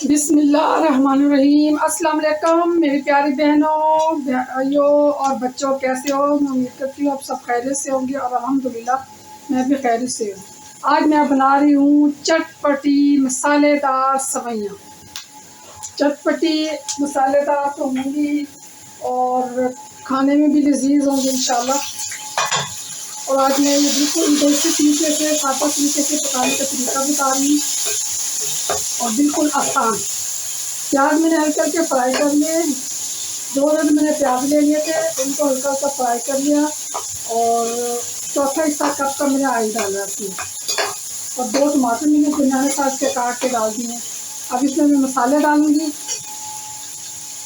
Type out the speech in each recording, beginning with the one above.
बिस्मिल्लाहिर्रहमानिर्रहीम। अस्सलाम वालेकुम मेरी प्यारी बहनों, भाइयों और बच्चों, कैसे हो? मैं उम्मीद करती हूँ आप सब खैरियत से होंगे और अल्हम्दुलिल्लाह मैं भी खैरियत से हूँ। आज मैं बना रही हूँ चटपटी मसालेदार सेवइयाँ। चटपटी मसालेदार तो होंगी और खाने में भी लजीज होंगी इंशाल्लाह। और आज मैं ये बिल्कुल देसी तरीके से, सादा तरीके से पकाने का तरीका बता रही हूँ और बिल्कुल आसान। प्याज मैंने हल्का हल्के फ्राई कर लिए, 2 मैंने प्याज ले लिए थे, उनको हल्का हल्का फ्राई कर लिया और चौथा हिस्सा कप का मैंने ऑयल डाला इसमें और 2 टमाटर मैंने दरमियाने साइज के काट के डाल दिए। अब इसमें मैं मसाले डालूंगी,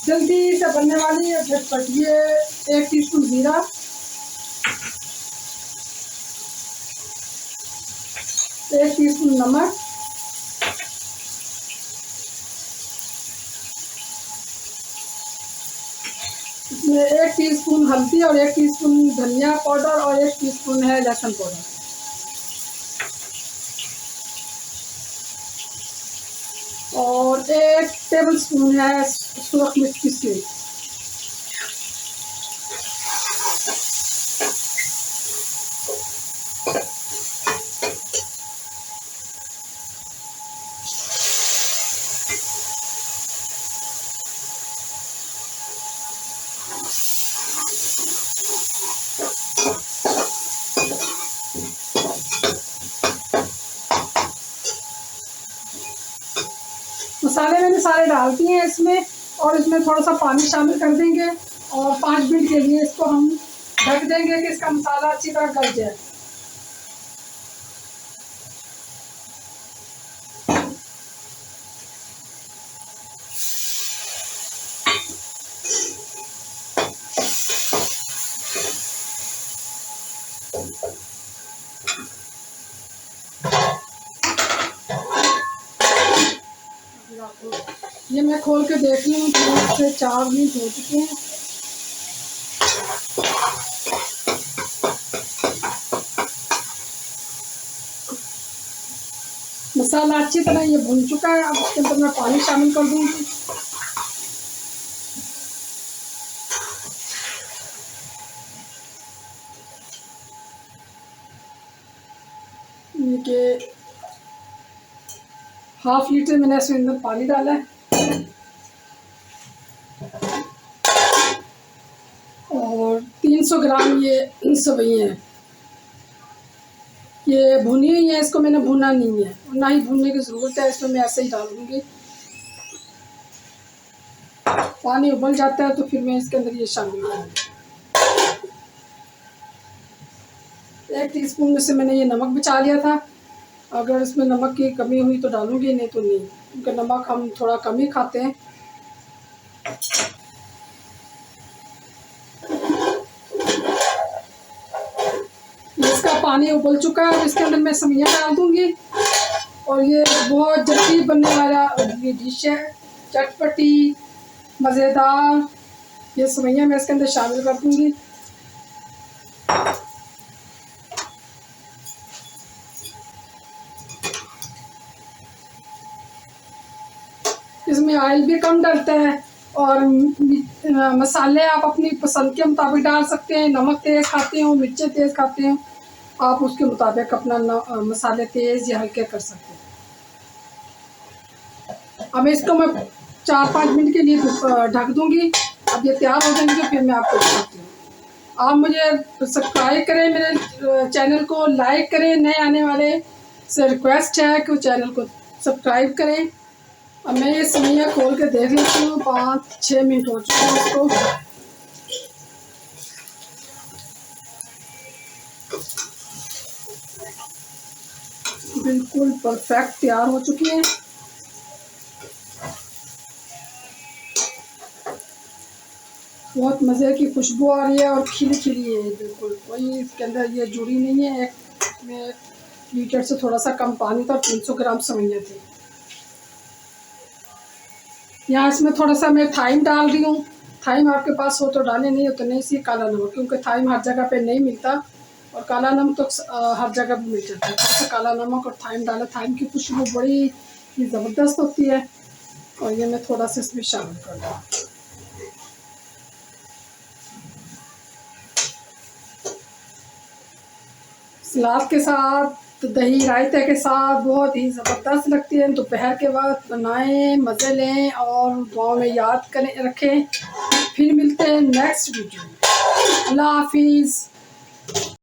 जल्दी से बनने वाली है झटपट। ये 1 टीस्पून जीरा, 1 टीस्पून नमक, इसमें 1 टीस्पून हल्दी और 1 टीस्पून धनिया पाउडर और 1 टीस्पून है लहसुन पाउडर और 1 टेबलस्पून है सुरख मिर्च पीसी हुई। मसाले मैंने सारे डाल दिए हैं इसमें और इसमें थोड़ा सा पानी शामिल कर देंगे और 5 मिनट के लिए इसको हम ढक देंगे कि इसका मसाला अच्छी तरह गल जाए। ये मैं खोल के देख रही हूँ, 3 से 4 मिनट हो चुके हैं। मसाला अच्छी तरह ये भुन चुका है। अब इसके अंदर मैं पानी शामिल कर दूंगी। ये कि 1/2 लीटर मैंने इसके अंदर पानी डाला है और 300 ग्राम ये सेवइयाँ हैं। ये भुनी हुई है, इसको मैंने भुना नहीं है, ना ही भूनने की ज़रूरत है। इसमें मैं ऐसे ही डाल दूँगी। पानी उबल जाता है तो फिर मैं इसके अंदर ये शामिल करूँगी। 1 टीस्पून में से मैंने ये नमक बचा लिया था। अगर इसमें नमक की कमी हुई तो डालूँगी, नहीं तो नहीं, क्योंकि नमक हम थोड़ा कम ही खाते हैं। इसका पानी उबल चुका है और इसके अंदर मैं सेवइयाँ डाल दूँगी और ये बहुत जल्दी बनने वाला ये डिश है, चटपटी मज़ेदार। ये सेवइयाँ मैं इसके अंदर शामिल कर दूँगी। इसमें ऑयल भी कम डलता है और मसाले आप अपनी पसंद के मुताबिक डाल सकते हैं। नमक तेज़ खाते हो, मिर्चें तेज़ खाते हो, आप उसके मुताबिक अपना मसाले तेज़ या हल्के कर सकते हैं। अब इसको मैं 4-5 मिनट के लिए ढक दूँगी। अब ये तैयार हो जाएंगे फिर मैं आपको दिखाती हूँ। आप मुझे सब्सक्राइब करें, मेरे चैनल को लाइक करें। नए आने वाले से रिक्वेस्ट है कि चैनल को सब्सक्राइब करें। अब मैं ये सेवइयाँ खोल के देख लेती हूँ, 5-6 मिनट हो चुके हैं इसको। बिल्कुल परफेक्ट तैयार हो चुकी हैं। बहुत मज़े की खुशबू आ रही है और खिली खिली है बिल्कुल। कोई इसके अंदर ये जुड़ी नहीं है। 1 लीटर से थोड़ा सा कम पानी था, 300 ग्राम सेवइयाँ थी। यहाँ इसमें थोड़ा सा मैं थाइम डाल रही हूँ। थाइम आपके पास हो तो डालें, नहीं हो तो नहीं। सी काला नमक, क्योंकि थाइम हर जगह पे नहीं मिलता और काला नमक तो हर जगह भी मिल जाता है। थोड़ा सा काला नमक और थाइम डाला। थाइम की खुशबू बड़ी ही ज़बरदस्त होती है। और ये मैं थोड़ा सा इसमें शामिल कर दूँ। सलाद के साथ, दही रायते के साथ बहुत ही ज़बरदस्त लगती है। दोपहर के वक्त बनाएं, मज़े लें और दुआओं में याद करें रखें। फिर मिलते हैं नेक्स्ट वीडियो में। अल्लाह हाफिज़।